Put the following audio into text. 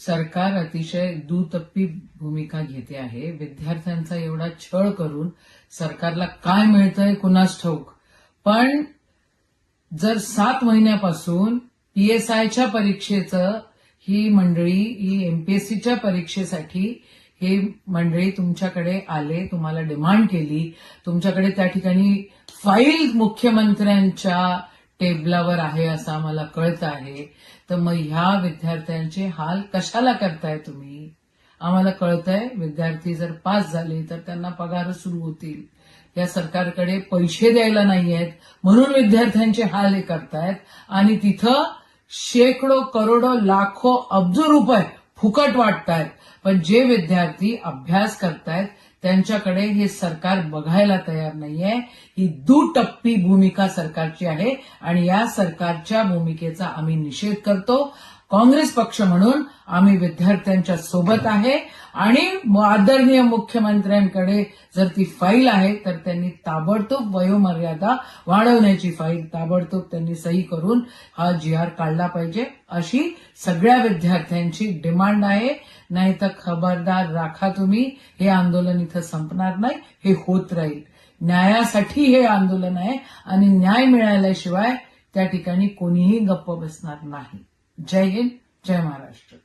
सरकार अतिशय दुटप्पी भूमिका घेते आहे. विद्यार्थ्यांचा एवढा छळ करून सरकारला काय मिळतंय कुणास ठाऊक. पण जर 7 महिन्यापासून पीएसआयच्या परीक्षेचं ही एमपीएससीच्या परीक्षेसाठी हे मंडळी तुमच्याकडे आले, तुम्हाला डिमांड केली, तुमच्याकडे त्या ठिकाणी फाईल मुख्यमंत्र्यांच्या टेबलावर आहे असं आम्हाला कळतं आहे, तर मग ह्या विद्यार्थ्यांचे हाल कशाला करताय तुम्ही? आम्हाला कळतंय विद्यार्थी जर पास झाले तर त्यांना पगार सुरू होतील. या सरकारकडे पैसे द्यायला नाहीयेत म्हणून विद्यार्थ्यांचे हाल हे करतायत आणि तिथं शेकडो करोडो लाखो अब्ज रुपये फुकट वाटतायत. पण जे विद्यार्थी अभ्यास करतायत त्यांच्याकडे हे सरकार बघायला तयार नाहीये. ही दुटप्पी भूमिका सरकारची आहे आणि या सरकारच्या भूमिकेचा आम्ही निषेध करतो. काँग्रेस पक्ष म्हणून आम्ही विद्यार्थ्यांच्या सोबत आहे आणि आदरणीय मुख्यमंत्र्यांकडे जर ती फाईल आहे तर त्यांनी ताबडतोब वयोमर्यादा वाढवण्याची फाईल ताबडतोब त्यांनी सही करून हा GR काढला पाहिजे अशी सगळ्या विद्यार्थ्यांची डिमांड आहे. नाही तर खबरदार राखा तुम्ही, हे आंदोलन इथं संपणार नाही, हे होत राहील. न्यायासाठी हे आंदोलन आहे आणि न्याय मिळाल्याशिवाय त्या ठिकाणी कोणीही गप्प बसणार नाही. जय हिंद, जय महाराष्ट्र.